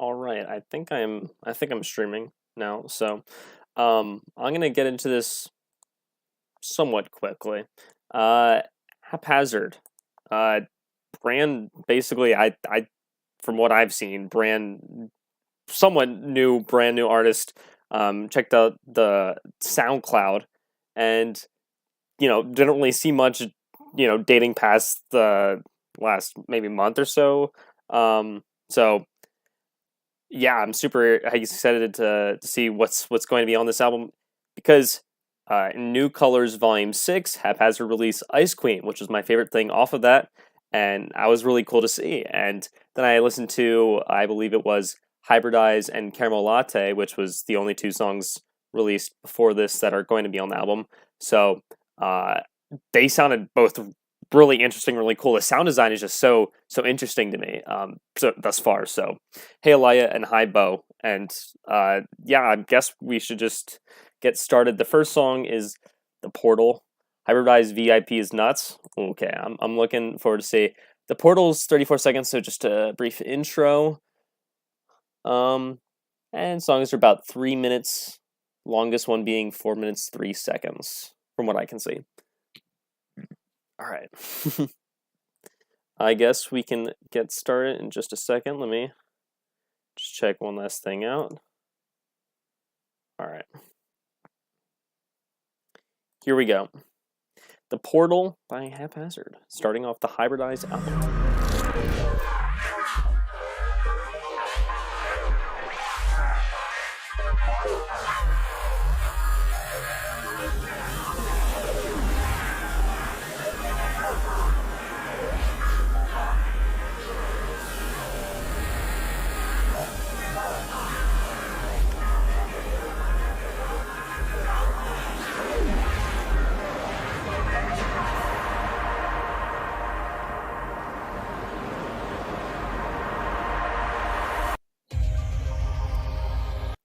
All right, I think I'm streaming now, so I'm gonna get into this somewhat quickly. Haphazard, uh, brand basically. I from what I've seen, somewhat new, brand new artist. Checked out the SoundCloud, and didn't really see much, dating past the last maybe month or so. So yeah, I'm super excited to see what's going to be on this album because in New Colors Volume 6, Haphazard released Ice Queen, which was my favorite thing off of that, and I was really cool to see. And then I listened to, I believe it was Hybridize and Caramel Latte, which was the only two songs released before this that are going to be on the album. So uh, they sounded both really interesting, really cool. The sound design is just so interesting to me. So thus far, so hey Alaya and hi Bo, and yeah, I guess we should just get started. The first song is The Portal. Hybridized VIP is nuts. Okay, I'm looking forward to see. The Portal's 34 seconds, so just a brief intro. And songs are about 3 minutes. Longest one being 4 minutes 3 seconds, from what I can see. All right. I guess we can get started in just a second. Let me just check one last thing out. All right. Here we go. The Portal by Haphazard, starting off the Hybridize album.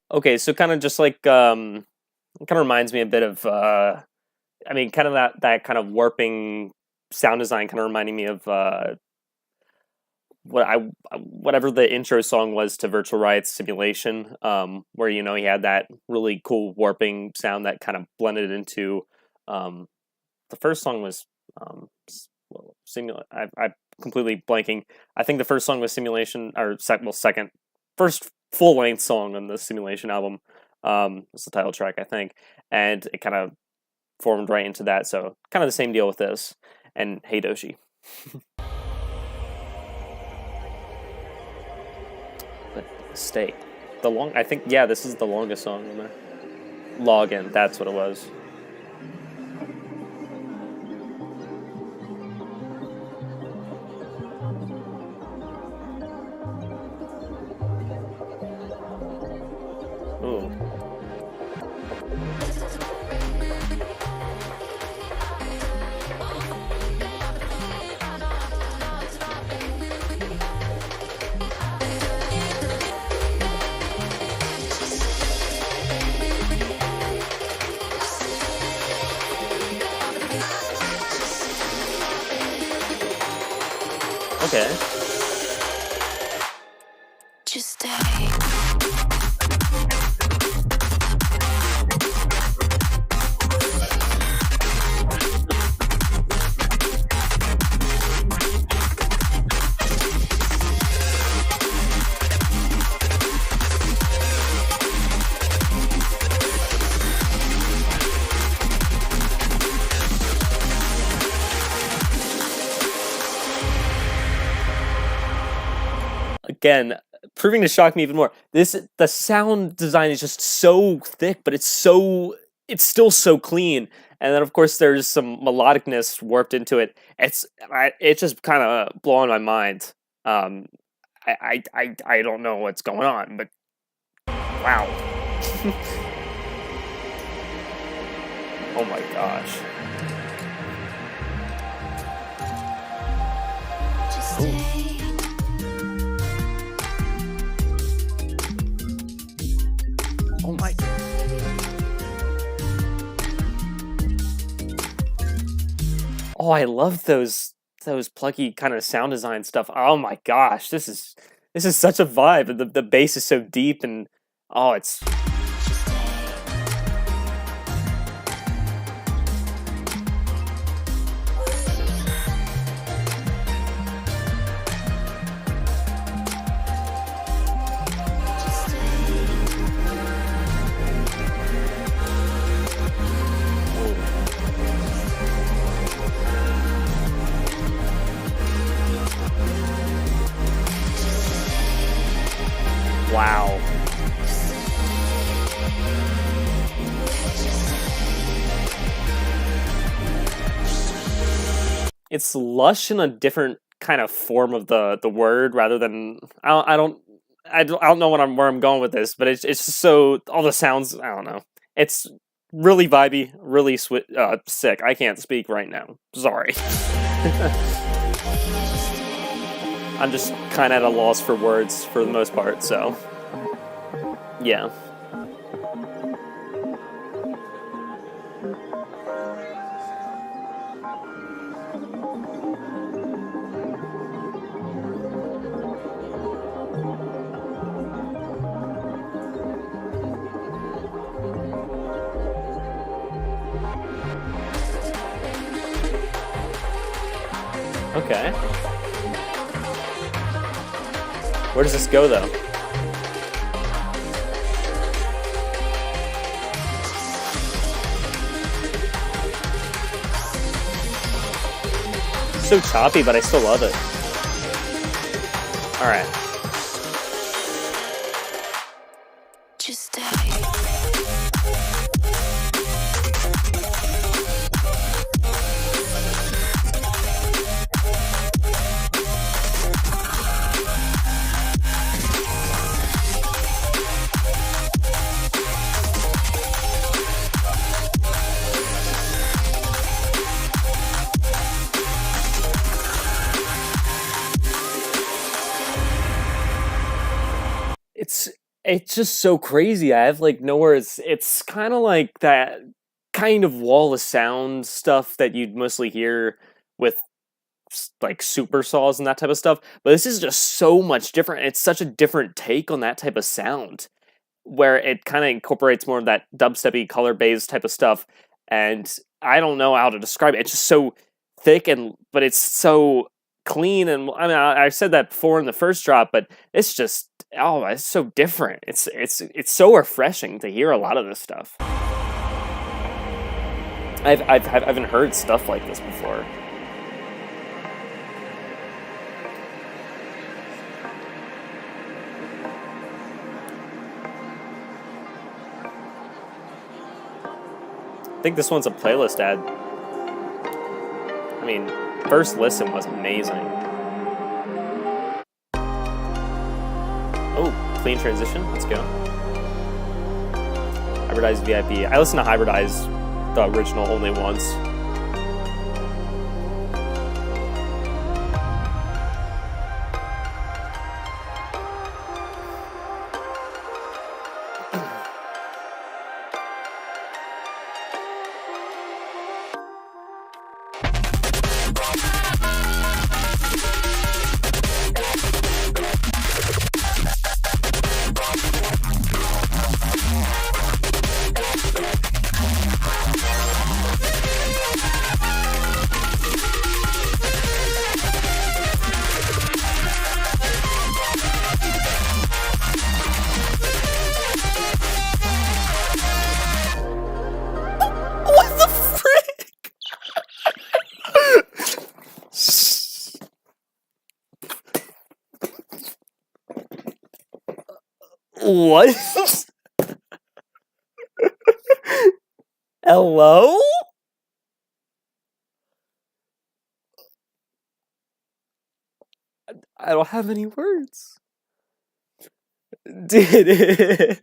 Okay, so kind of just like it kind of reminds me a bit of I mean, kind of that kind of warping sound design, kind of reminding me of whatever the intro song was to Virtual Riot's Simulation, where he had that really cool warping sound that kind of blended into the first song was I'm completely blanking. I think the first song was Simulation, or second, first full length song on the Simulation album. It's the title track, I think, and it kind of formed right into that. So kind of the same deal with this. And hey Doshi. But stay. I think, yeah, this is the longest song on there. Login, that's what it was. Ooh. Okay. Just stay. Again, proving to shock me even more. The sound design is just so thick, but it's still so clean. And then of course there's some melodicness warped into it. It's just kind of blowing my mind. I don't know what's going on, but wow. Oh my gosh. Just stay. Oh my. Oh, I love those plucky kind of sound design stuff. Oh my gosh, this This is such a vibe, and the bass is so deep, and oh, it's wow. It's lush in a different kind of form of the word rather than I don't know where I'm going with this, but it's just so all the sounds I don't know. It's really vibey, really sick. I can't speak right now. Sorry. I'm just kind of at a loss for words for the most part, so yeah. Okay. Where does this go, though? So choppy, but I still love it. All right. Just stay. It's just so crazy. I have like no words. It's kind of like that kind of wall of sound stuff that you'd mostly hear with like super saws and that type of stuff. But this is just so much different. It's such a different take on that type of sound where it kind of incorporates more of that dubsteppy color bass type of stuff. And I don't know how to describe it. It's just so thick but it's so clean. And I mean, I said that before in the first drop, but it's just it's so different. It's so refreshing to hear a lot of this stuff. I haven't heard stuff like this before. I think this one's a playlist ad. I mean, first listen was amazing. Oh, clean transition. Let's go. Hybridize VIP. I listened to Hybridize, the original, only once. What? Hello? I don't have any words. Dude.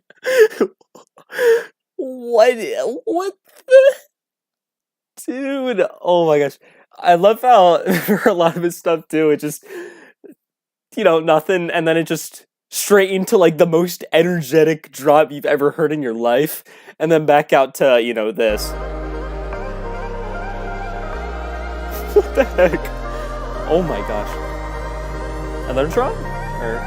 What the? Dude, oh my gosh. I love how for a lot of his stuff too, it just, nothing, and then it just straight into like the most energetic drop you've ever heard in your life, and then back out to, this. What the heck? Oh my gosh. Another drop? Or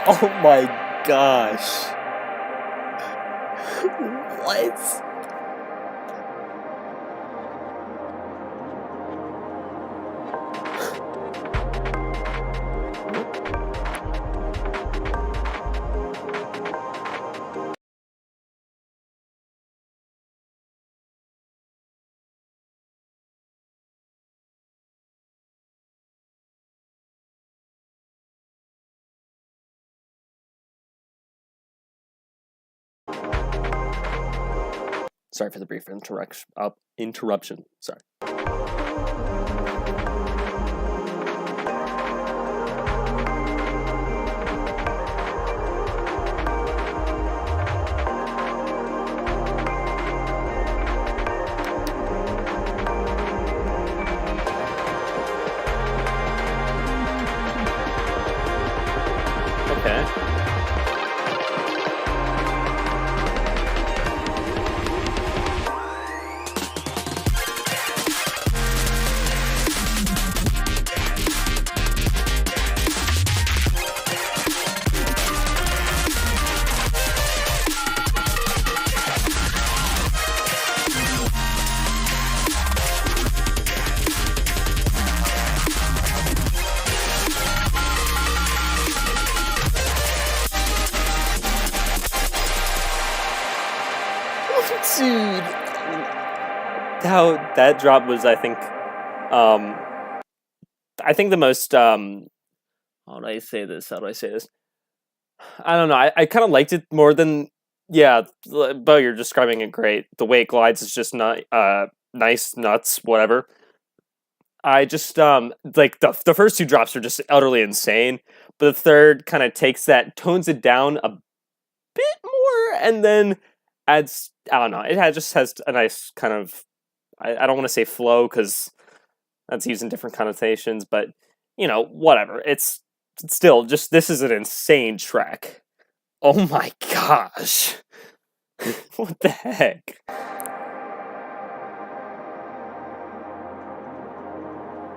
Oh my gosh. What? Sorry for the brief interruption. Sorry. Okay. Dude, how that drop was, I think the most, how do I say this? I don't know. I kind of liked it more than, yeah, Bo, you're describing it great. The way it glides is just not, nice, nuts, whatever. I just, like, the first two drops are just utterly insane, but the third kind of takes that, tones it down a bit more, and then adds, I don't know, just has a nice kind of, I don't want to say flow because that's using different connotations, but you know, whatever. It's still just, this is an insane track. Oh my gosh. What the heck?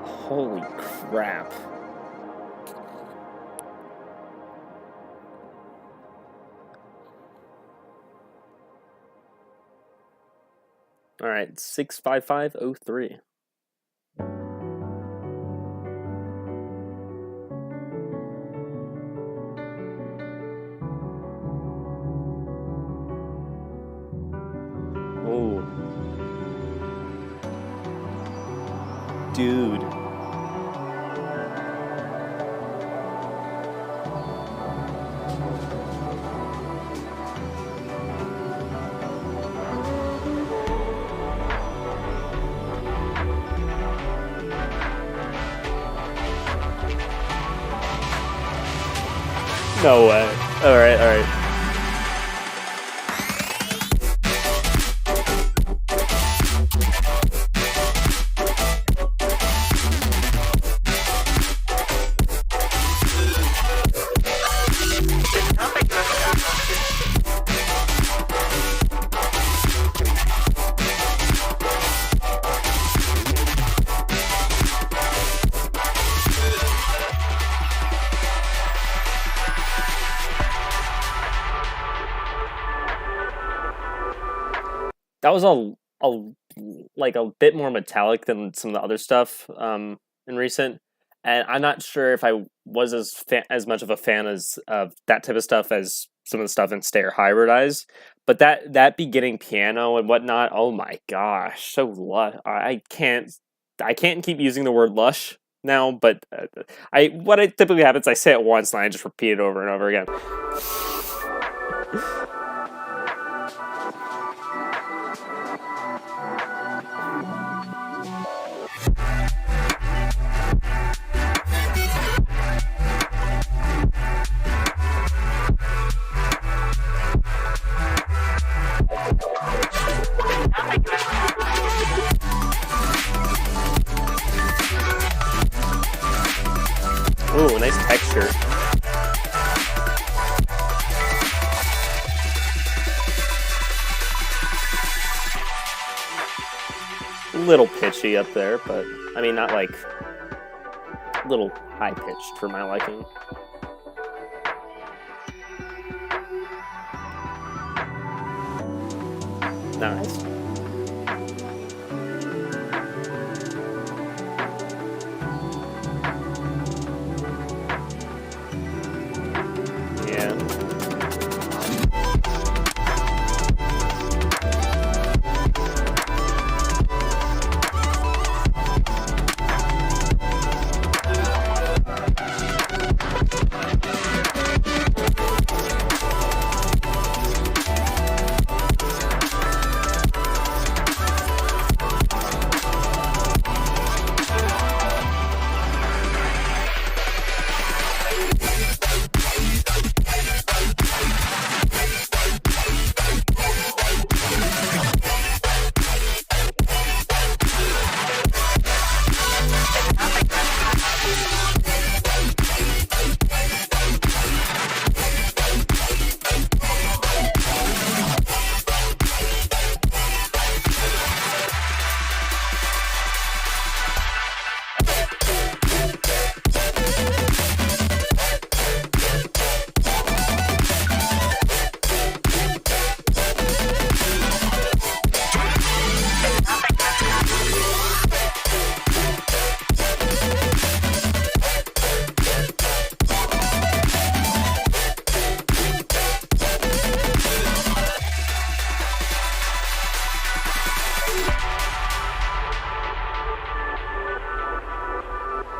Holy crap. All right, 65503. Oh. Dude. No way. Alright, alright. That was like a bit more metallic than some of the other stuff in recent, and I'm not sure if I was as much of a fan as of that type of stuff as some of the stuff in Stay or Hybridize, but that beginning piano and whatnot, oh my gosh, so lush. I can't keep using the word lush now, but what I typically happens, I say it once and I just repeat it over and over again. Ooh, nice texture. Little pitchy up there, but I mean, not like little high pitched for my liking. Nice. Yeah.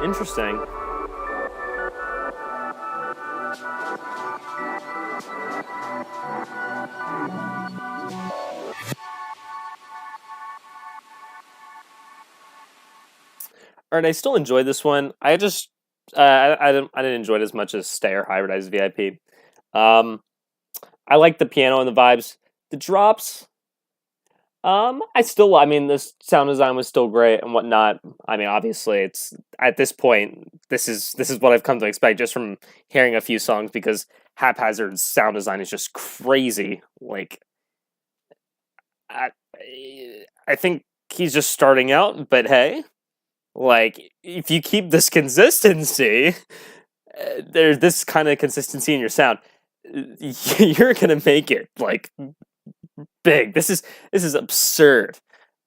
Interesting. All right, I still enjoy this one. I just I didn't enjoy it as much as Stay or Hybridize VIP. Um, I like the piano and the vibes. The drops, I mean, this sound design was still great and whatnot. I mean, obviously, it's at this point, this is what I've come to expect just from hearing a few songs because Haphazard's sound design is just crazy. Like, I, I think he's just starting out, but hey, like, if you keep this consistency, there's this kind of consistency in your sound, you're gonna make it like big. This is absurd.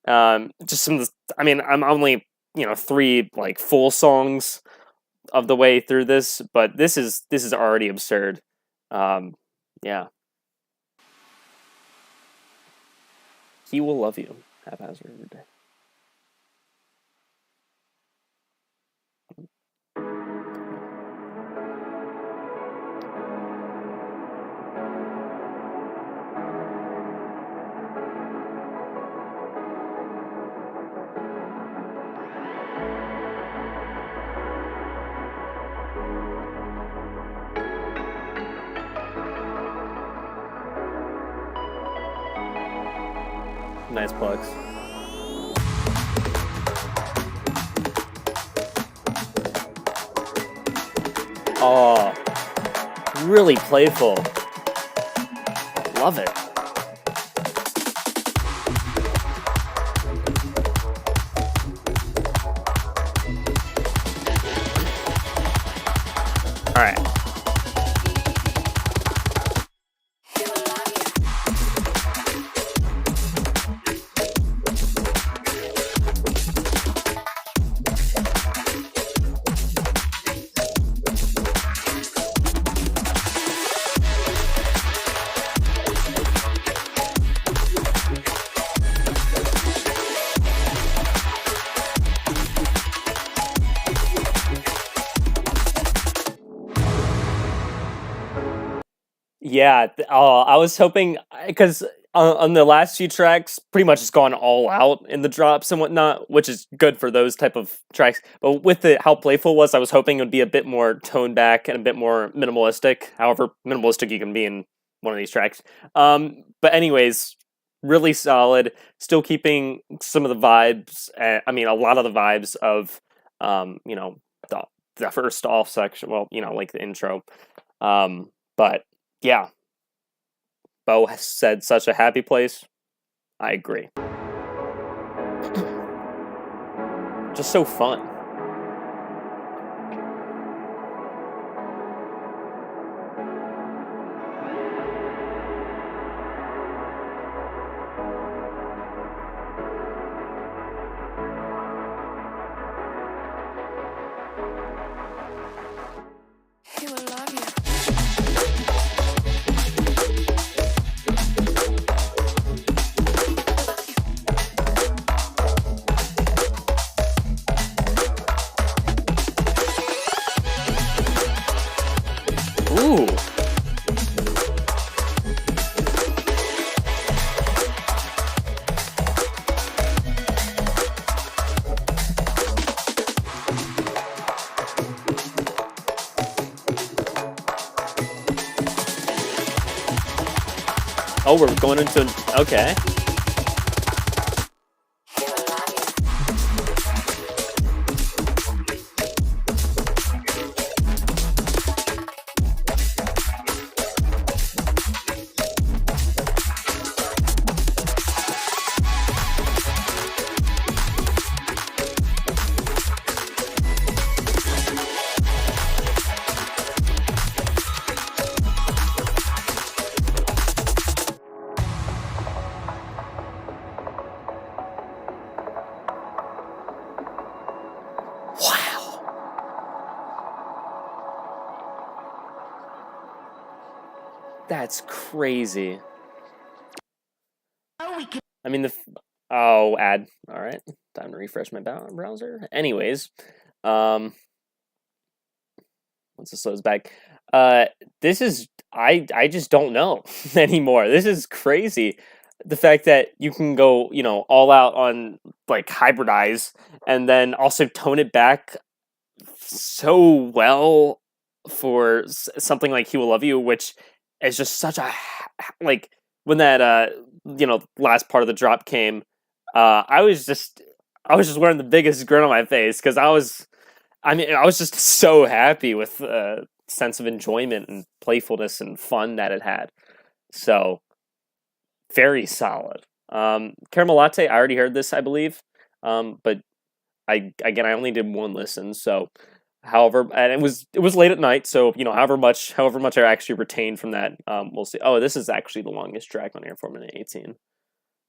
Just some of the, I mean, I'm only, three like full songs of the way through this, but this is already absurd. Yeah, he will love you, Haphazard. Nice plugs. Oh, really playful. Love it. All right. Yeah, I was hoping because on the last few tracks, pretty much it's gone all out in the drops and whatnot, which is good for those type of tracks. But with how playful it was, I was hoping it would be a bit more toned back and a bit more minimalistic. However minimalistic you can be in one of these tracks. But anyways, really solid. Still keeping some of the vibes. I mean, a lot of the vibes of, the first off section. Well, like the intro. But yeah, Bo has said such a happy place. I agree. Just so fun. Oh, we're going into... Okay. Wow. That's crazy. I mean, oh, ad. All right. Time to refresh my browser. Anyways, once it slows back, this is I just don't know anymore. This is crazy. The fact that you can go, all out on like hybridize and then also tone it back so well for something like "He Will Love You," which is just such a like when that last part of the drop came. I was just wearing the biggest grin on my face because I was just so happy with the sense of enjoyment and playfulness and fun that it had. So very solid. Caramel latte. I already heard this, I believe, but I only did one listen. So, however, and it was late at night. So however much I actually retained from that, we'll see. Oh, this is actually the longest track on here, 4 minute 18.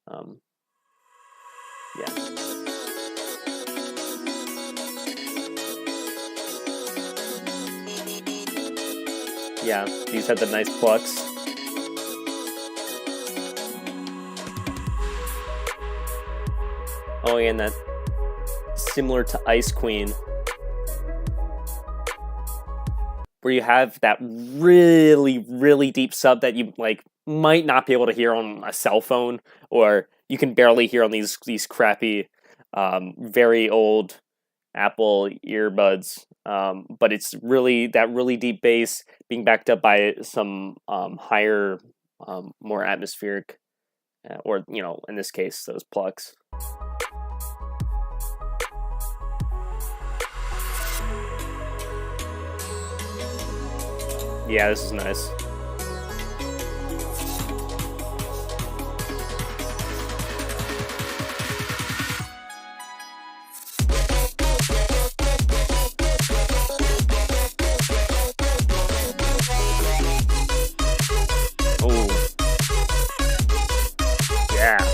Um, yeah. Yeah, these had the nice plucks. Oh, yeah, and that similar to Ice Queen, where you have that really, really deep sub that you like might not be able to hear on a cell phone, or you can barely hear on these crappy, very old Apple earbuds. But it's really that really deep bass being backed up by some higher, more atmospheric, or in this case, those plucks. Yeah, this is nice. Oh, yeah.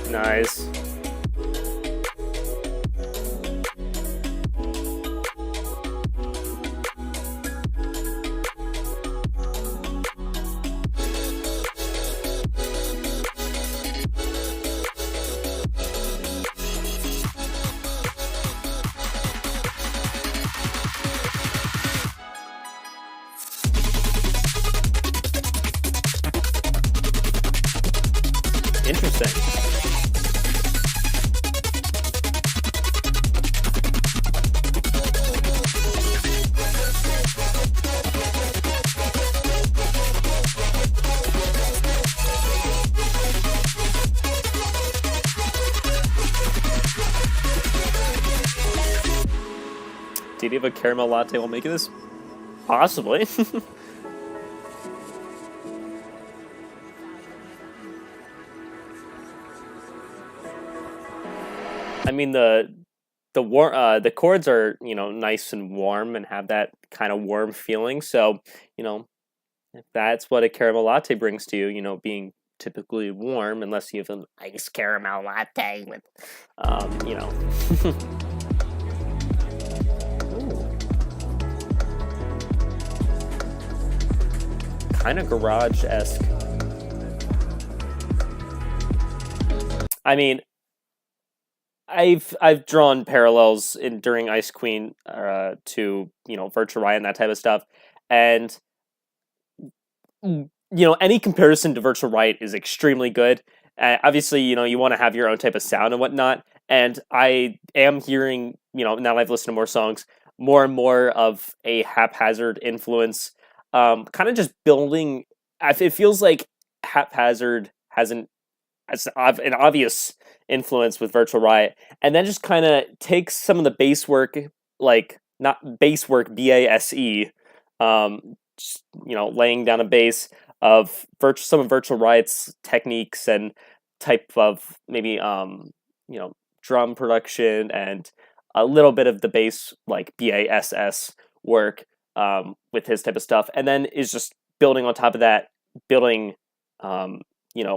Nice. Interesting. Did you have a caramel latte while making this? Possibly. I mean the chords are nice and warm and have that kind of warm feeling. So if that's what a caramel latte brings to you, being typically warm, unless you have an iced caramel latte with, kind of garage-esque. I mean, I've drawn parallels during Ice Queen to Virtua Ryan, that type of stuff, and any comparison to Virtual Riot is extremely good. Obviously, you want to have your own type of sound and whatnot. And I am hearing, now that I've listened to more songs, more and more of a Haphazard influence. Kind of just building. It feels like Haphazard has an obvious influence with Virtual Riot, and then just kind of takes some of the bass work, like not bass work, BASE, just, laying down a bass of some of Virtual Riot's techniques and type of maybe drum production and a little bit of the bass like BASS work with his type of stuff, and then is just building on top of that, building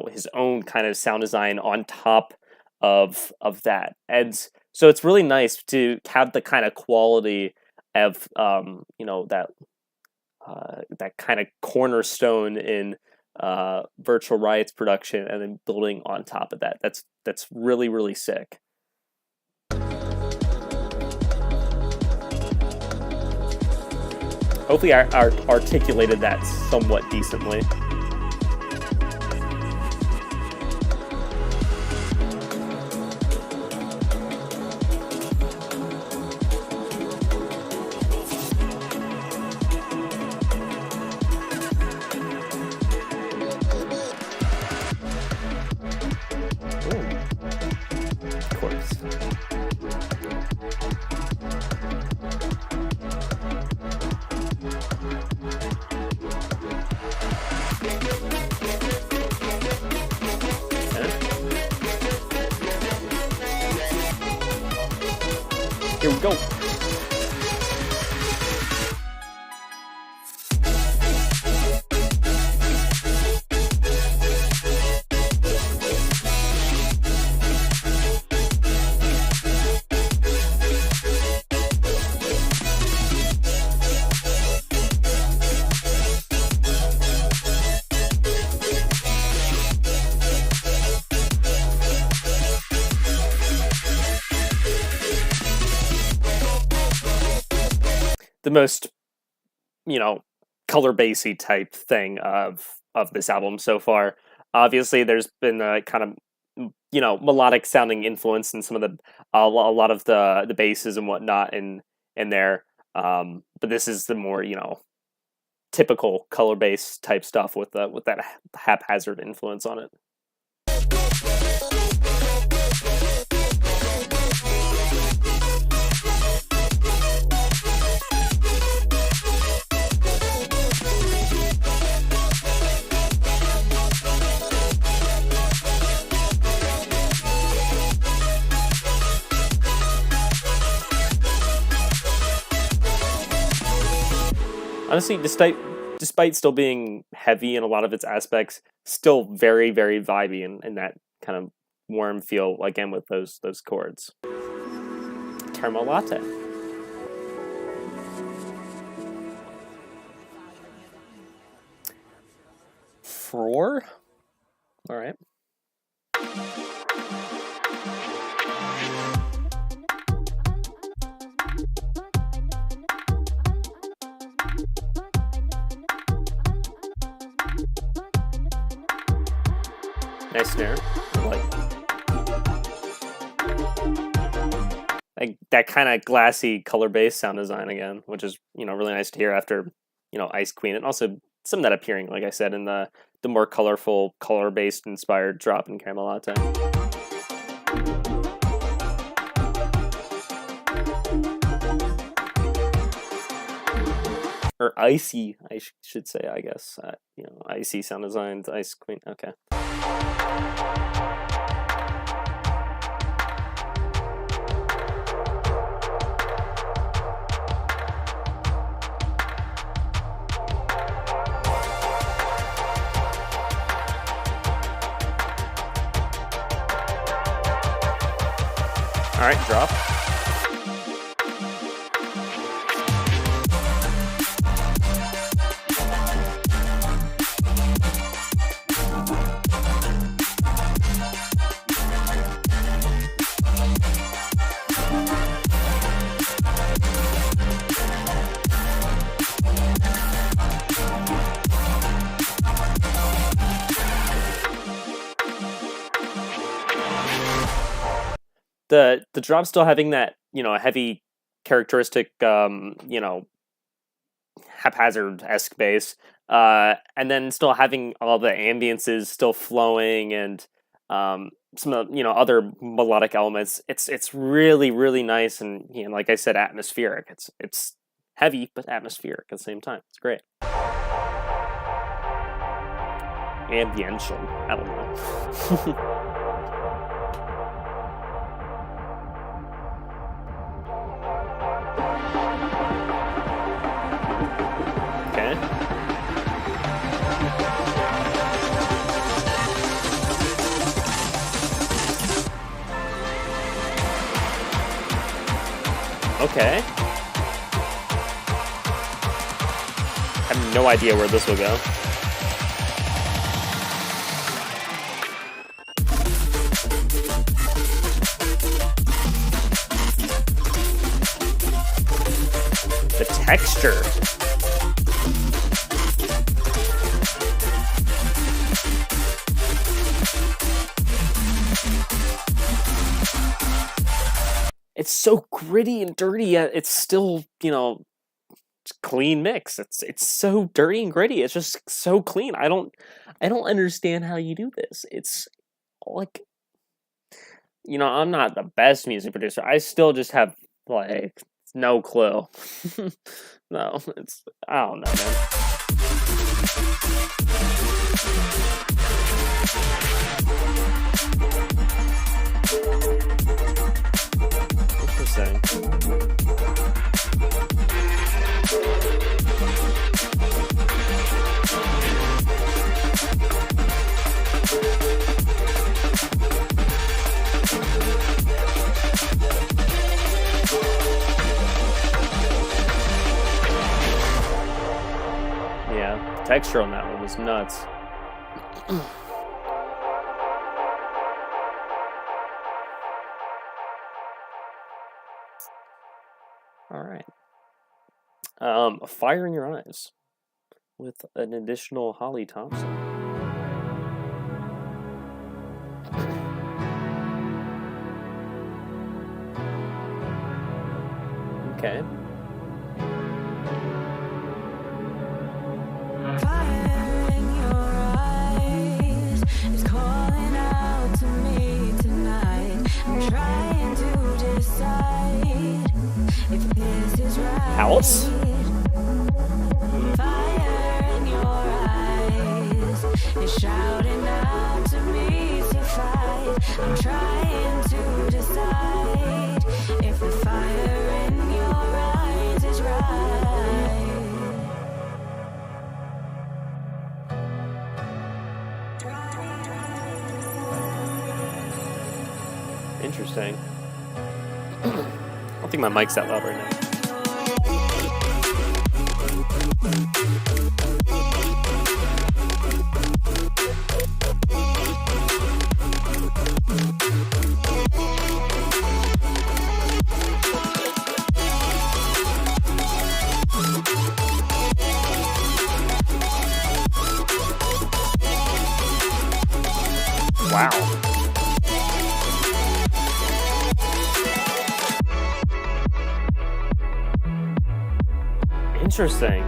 his own kind of sound design on top of that. And so it's really nice to have the kind of quality of that kind of cornerstone in Virtual Riot's production, and then building on top of that. That's really, really sick. Hopefully I articulated that somewhat decently. Here we go. The most, color bassy type thing of this album so far. Obviously, there's been a kind of, melodic sounding influence in some of a lot of the basses and whatnot in there. But this is the more, typical color bass type stuff with that Haphazard influence on it. Honestly, despite still being heavy in a lot of its aspects, still very, very vibey in that kind of warm feel, again, with those chords. Caramel latte. Four? All right. Nice snare. Like that kind of glassy color bass sound design again, which is really nice to hear after Ice Queen, and also some of that appearing, like I said, in the more colorful, color based inspired drop in Caramel Latte. Or icy, I should say, I guess. Icy sound designs, Ice Queen. Okay. All right, drop. the drop still having that, heavy characteristic, haphazard-esque bass, and then still having all the ambiences still flowing, and some of other melodic elements. It's really, really nice, and like I said, atmospheric. It's heavy but atmospheric at the same time. It's great. Ambiential. I don't know. Okay. I have no idea where this will go. The texture. It's so gritty and dirty, yet it's still, clean mix. It's so dirty and gritty. It's just so clean. I don't understand how you do this. It's like, I'm not the best music producer. I still just have like no clue. No, I don't know, man. Interesting. Yeah, the texture on that one was nuts. All right. Fire in Your Eyes with an additional Holly Thompson. Okay. Fire in your eyes is calling out to me tonight. I'm trying to decide if this is right. House? Fire in your eyes is shouting out to me to fight. I'm trying to decide if the fire in your eyes is right. Interesting. I don't think my mic's that loud right now. Wow. Interesting.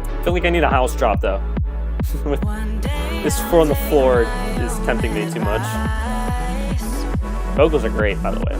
I feel like I need a house drop though. This 4 on the floor is tempting me too much. Vocals are great, by the way.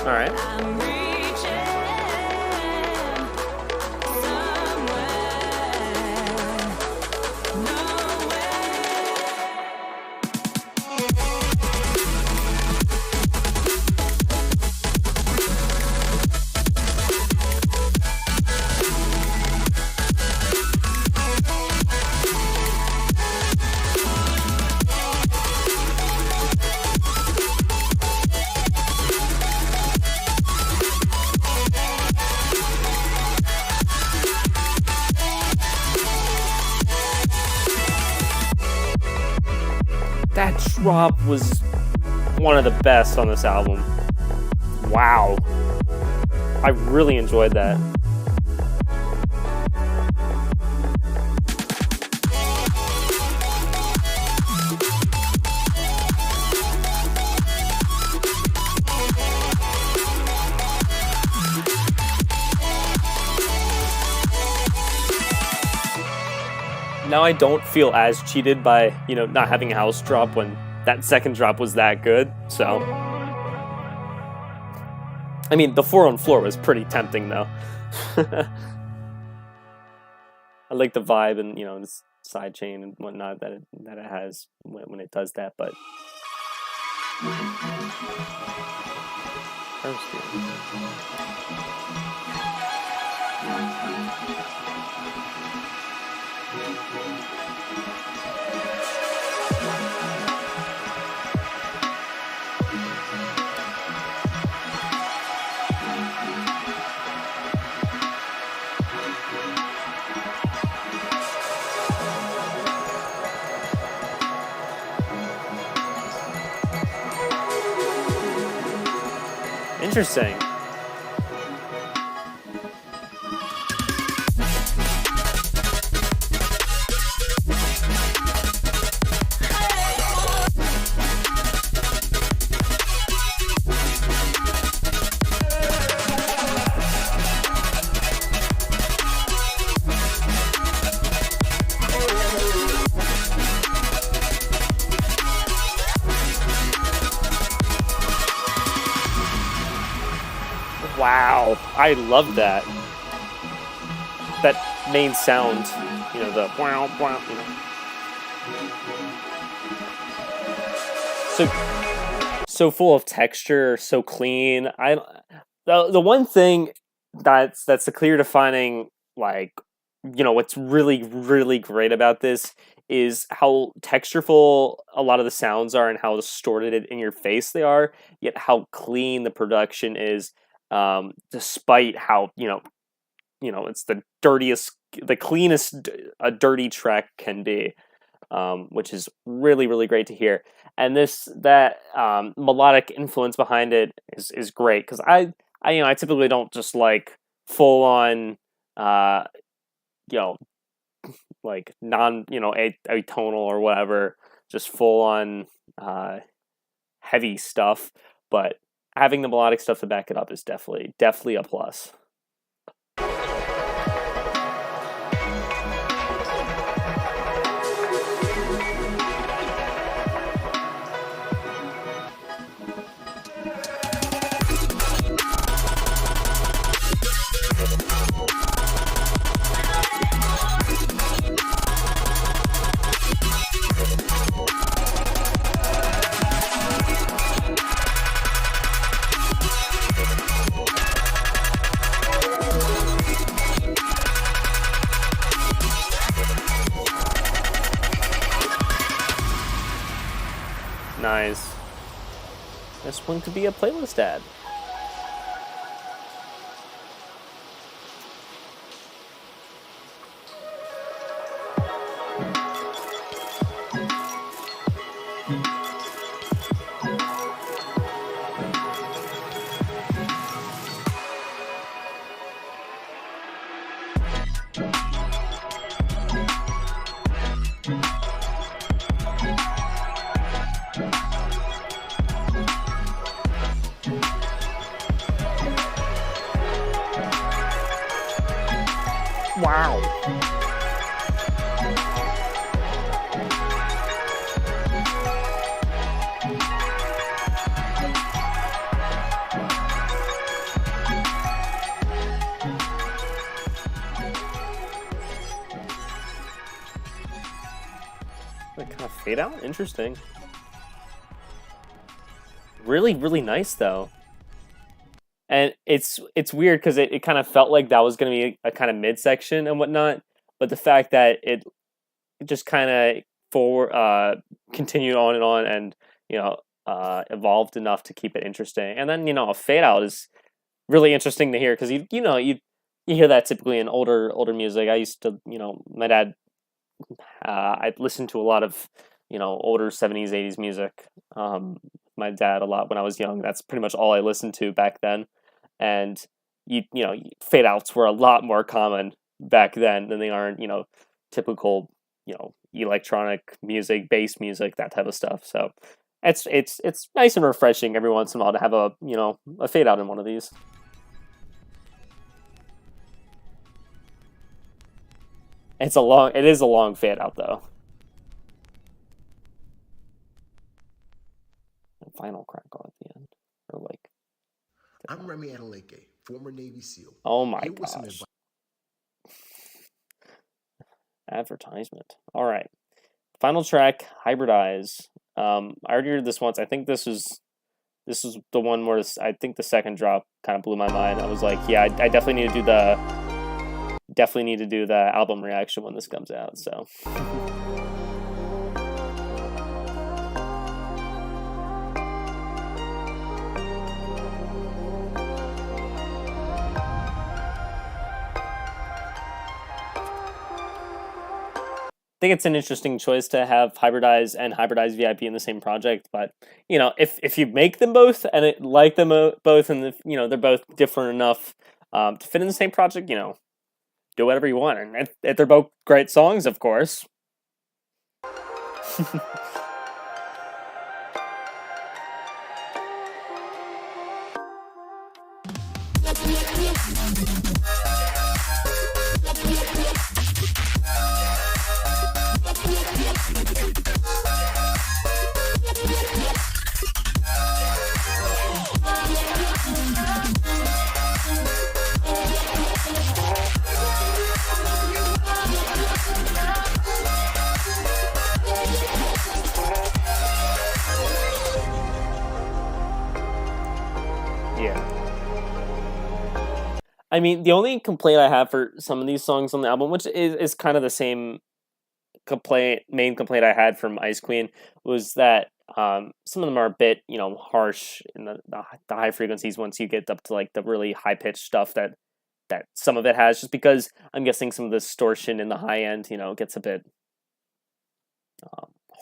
All right. drop was one of the best on this album. Wow. I really enjoyed that. Now I don't feel as cheated by, not having a house drop when that second drop was that good, so. I mean, the 4 on floor was pretty tempting, though. I like the vibe and, the side chain and whatnot that it has when it does that, but. Interesting. Wow, I love that. That main sound, the wow, wow, So full of texture, so clean. The one thing that's the clear defining, like, what's really, really great about this is how textureful a lot of the sounds are and how distorted in your face they are, yet how clean the production is. Despite how it's the cleanest a dirty track can be, which is really, really great to hear. And that melodic influence behind it is great, because I typically don't just like full on like non atonal or whatever, just full on heavy stuff, but having the melodic stuff to back it up is definitely a plus. Nice. This one could be a playlist ad. Wow. Like kind of fade out? Interesting. Really, really nice though. And it's weird because it kind of felt like that was going to be a kind of midsection and whatnot, but the fact that it just kind of continued on and evolved enough to keep it interesting. And then a fade out is really interesting to hear, because you hear that typically in older music. I used to, my dad, I'd listen to a lot of older 70s, 80s music. My dad a lot when I was young. That's pretty much all I listened to back then. And fade outs were a lot more common back then than they are in, typical, electronic music, bass music, that type of stuff. So it's nice and refreshing every once in a while to have a fade out in one of these. It is a long fade out though. And final crackle at the end, or like. I'm Remy Adeleke, former Navy SEAL. Oh my gosh. Advertisement. All right. Final track, Hybridize. I already heard this once. I think this is the one where I think the second drop kind of blew my mind. I was like, yeah, I definitely need to do the album reaction when this comes out. So. I think it's an interesting choice to have Hybridize and Hybridize VIP in the same project, but if you make them both and like them both, and they're both different enough to fit in the same project, do whatever you want, and if they're both great songs, of course. I mean, the only complaint I have for some of these songs on the album, which is kind of the same main complaint I had from Ice Queen, was that some of them are a bit, harsh in the high frequencies once you get up to like the really high pitched stuff that some of it has, just because I'm guessing some of the distortion in the high end, gets a bit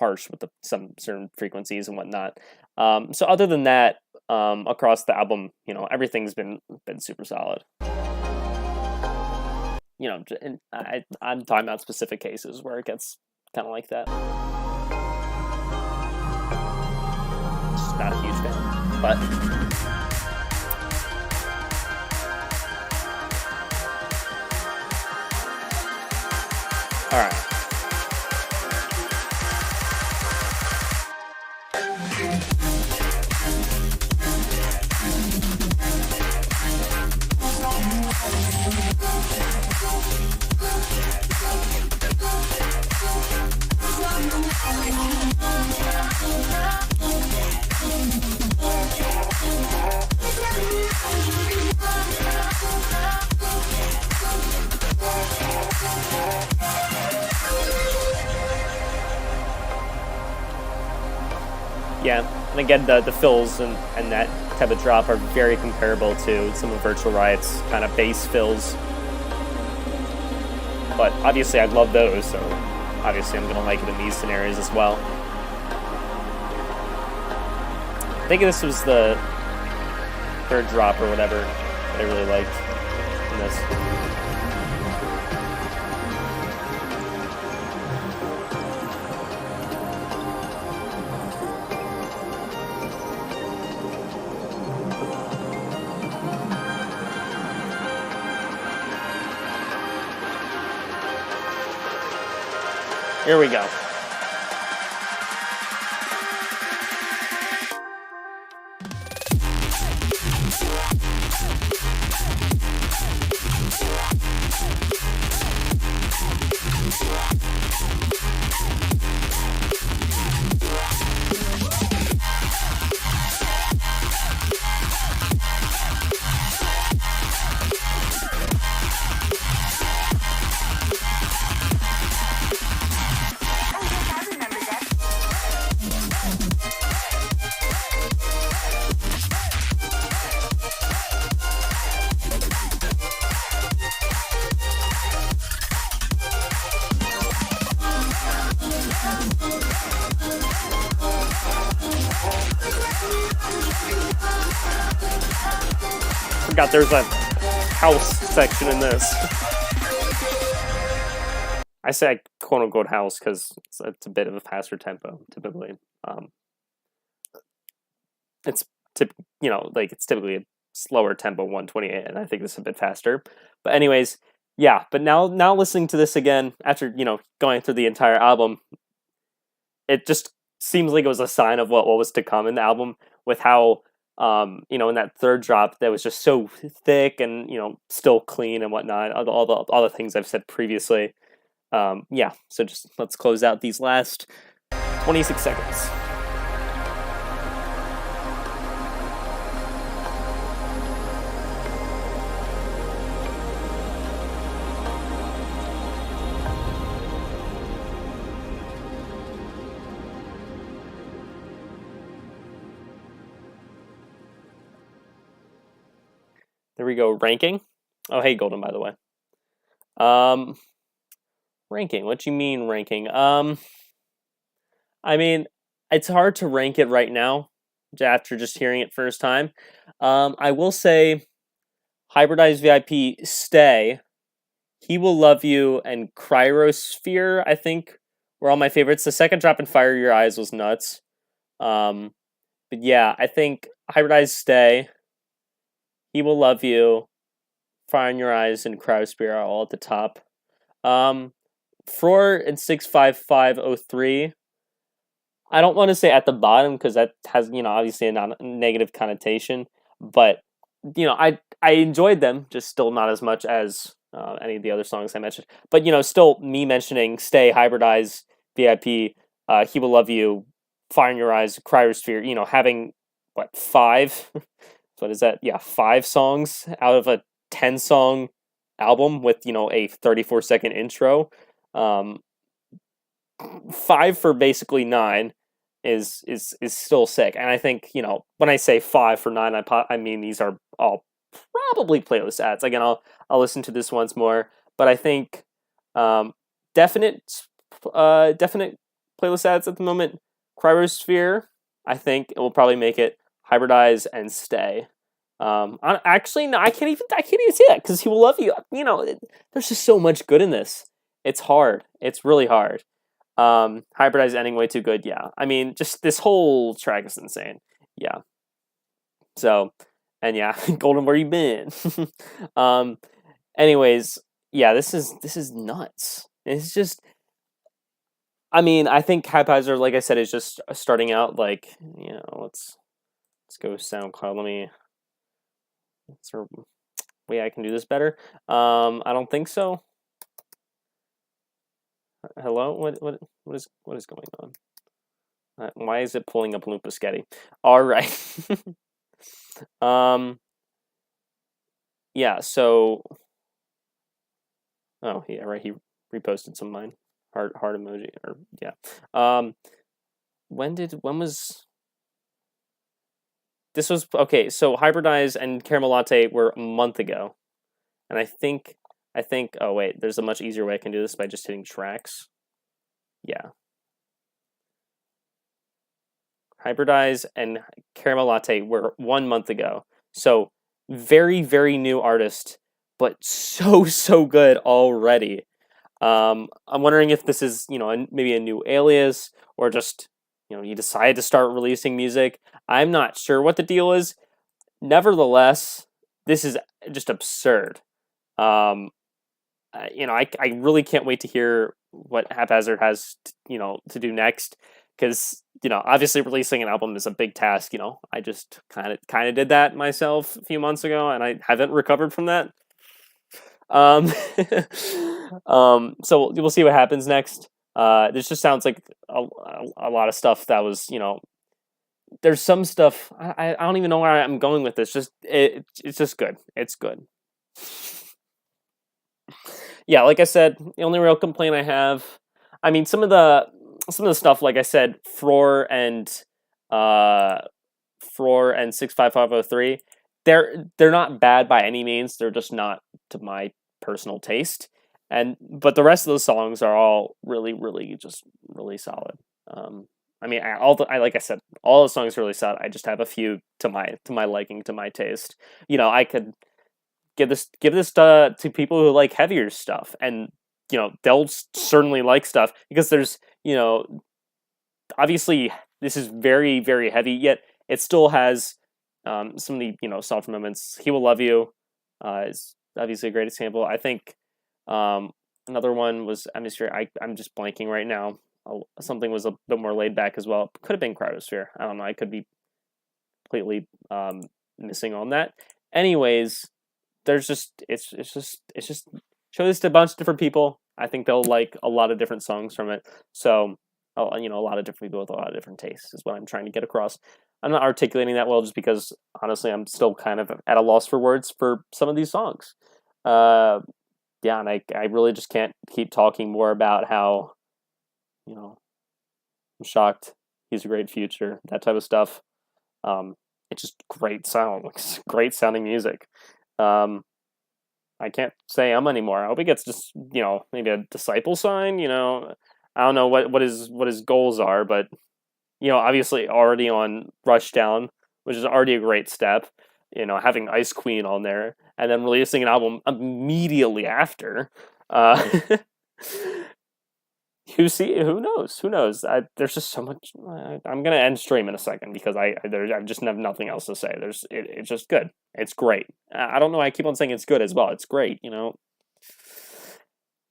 harsh with some certain frequencies and whatnot. So other than that, across the album, everything's been super solid. And I'm talking about specific cases where it gets kind of like that. Just not a huge fan, but. All right. Yeah, and again, the fills and that type of drop are very comparable to some of Virtual Riot's kind of bass fills. But obviously I love those, so obviously I'm going to like it in these scenarios as well. I think this was the third drop or whatever that I really liked in this. Here we go. forgot there's a house section in this. I say quote unquote house because it's a bit of a faster tempo typically. It's it's typically a slower tempo 128, and I think this is a bit faster. But anyways, yeah. But now listening to this again after going through the entire album, it just seems like it was a sign of what was to come in the album with how in that third drop that was just so thick and still clean and whatnot. All the things I've said previously. Yeah. So just let's close out these last 26 seconds. There we go. Ranking. Oh, hey, Golden, by the way. Ranking. What do you mean ranking? I mean, it's hard to rank it right now after just hearing it first time. I will say Hybridize VIP, Stay, He Will Love You, and Cryosphere, I think, were all my favorites. The second drop in Fire Your Eyes was nuts. But yeah, I think Hybridize, Stay, He Will Love You, Fire in Your Eyes, and Cryosphere are all at the top. Floor and 65503. I don't want to say at the bottom because that has obviously a negative connotation, but I enjoyed them, just still not as much as any of the other songs I mentioned. But still me mentioning Stay, Hybridize, VIP, He Will Love You, Fire in Your Eyes, Cryosphere. Having what 5? What is that? Yeah, 5 songs out of a 10-song album with a 34-second intro. 5 for basically 9 is still sick. And I think when I say 5 for 9, I mean these are all probably playlist ads. Again, I'll listen to this once more, but I think definite playlist ads at the moment. Cryosphere, I think it will probably make it. Hybridize and Stay. Actually, no, I can't even say that because He Will Love You. There's just so much good in this. It's hard. It's really hard. Hybridize ending way too good. Yeah, I mean, just this whole track is insane. Yeah. So, and yeah, Golden, where you been? Anyways, yeah, this is nuts. It's just. I mean, I think HAPHAZ7ARD'S, like I said, is just starting out. Like, let's go SoundCloud. Is there a way I can do this better? I don't think so. Hello? What is going on? Why is it pulling up Lumpaschetti? All right. Yeah. So. Oh yeah, right. He reposted some of mine. Heart emoji, or yeah. When was this was okay? So Hybridize and Caramel Latte were a month ago, and I think. Oh wait, there's a much easier way I can do this by just hitting tracks. Yeah. Hybridize and Caramel Latte were 1 month ago, so very very new artist, but so good already. I'm wondering if this is, maybe a new alias or just, you decided to start releasing music. I'm not sure what the deal is. Nevertheless, this is just absurd. I really can't wait to hear what HAPHAZ7ARD'S has, to do next. Because, obviously releasing an album is a big task. I just kind of did that myself a few months ago, and I haven't recovered from that. So we'll see what happens next. This just sounds like a lot of stuff that was, there's some stuff, I don't even know where I'm going with this. It's just good. It's good. Yeah, like I said, the only real complaint I have, I mean, some of the stuff, like I said, Floor and 65503, they're not bad by any means. They're just not to my personal taste. But the rest of those songs are all really, really just really solid. I mean, like I said, all the songs are really sad. I just have a few to my liking, to my taste. I could give this to people who like heavier stuff, and they'll certainly like stuff because there's obviously this is very, very heavy, yet it still has some of the soft moments. He Will Love You is obviously a great example. I think another one was I'm just blanking right now. Something was a bit more laid back as well. Could have been Cryosphere. I don't know. I could be completely missing on that. Anyways, there's just it's just show this to a bunch of different people. I think they'll like a lot of different songs from it. So a lot of different people with a lot of different tastes is what I'm trying to get across. I'm not articulating that well just because honestly I'm still kind of at a loss for words for some of these songs. Yeah, and I really just can't keep talking more about how I'm shocked. He's a great future, that type of stuff. It's just great sound, great sounding music. I can't say anymore. I hope he gets just maybe a disciple sign. I don't know what his goals are, but obviously already on Rushdown, which is already a great step. Having Ice Queen on there and then releasing an album immediately after. Who knows? There's just so much. I'm gonna end stream in a second because I just have nothing else to say. It's just good. It's great. I don't know why I keep on saying it's good as well. It's great.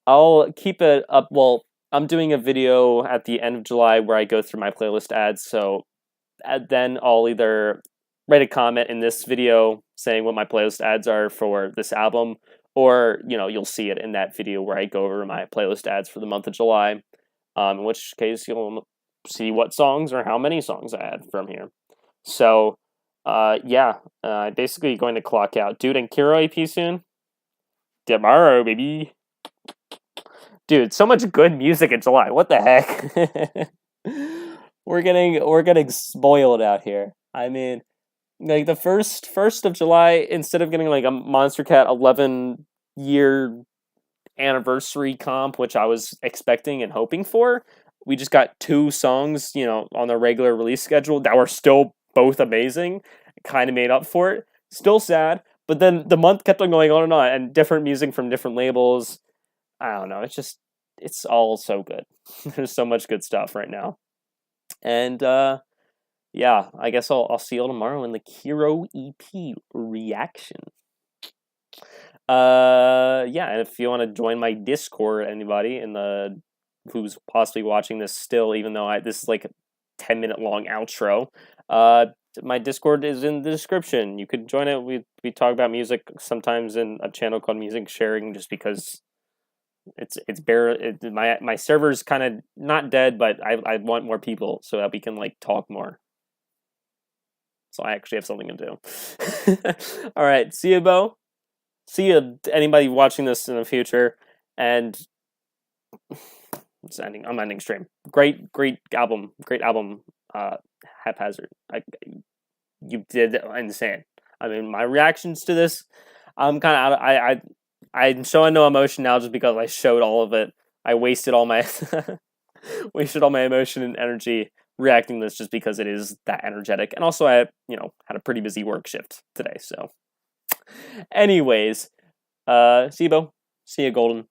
I'll keep it up. Well, I'm doing a video at the end of July where I go through my playlist ads. So then I'll either write a comment in this video saying what my playlist ads are for this album, or you'll see it in that video where I go over my playlist ads for the month of July. In which case you'll see what songs or how many songs I add from here. So, yeah, basically going to clock out. Dude, and Kiro EP soon? Tomorrow, baby. Dude, so much good music in July. What the heck? We're getting spoiled out here. I mean, like the first of July, instead of getting like a Monster Cat 11-year anniversary comp, which I was expecting and hoping for, we just got 2 songs, on the regular release schedule that were still both amazing. Kind of made up for it. Still sad, but then the month kept on going on, and different music from different labels. I don't know. It's all so good. There's so much good stuff right now. And yeah, I guess I'll see you all tomorrow in the Kiro EP reaction. Yeah, and if you want to join my Discord, anybody who's possibly watching this still, even though this is like a 10-minute long outro, my Discord is in the description. You could join it. We talk about music sometimes in a channel called Music Sharing, just because it's bare. My server's kind of not dead, but I want more people so that we can like talk more. So I actually have something to do. All right, see you, Bo. See you, anybody watching this in the future. And I'm ending stream. Great album. Haphazard. You did insane. I mean, my reactions to this, I'm kind of I'm showing no emotion now just because I showed all of it. I wasted all my emotion and energy reacting to this just because it is that energetic. And also I had a pretty busy work shift today. So anyways, see you, Bo. See you, Golden.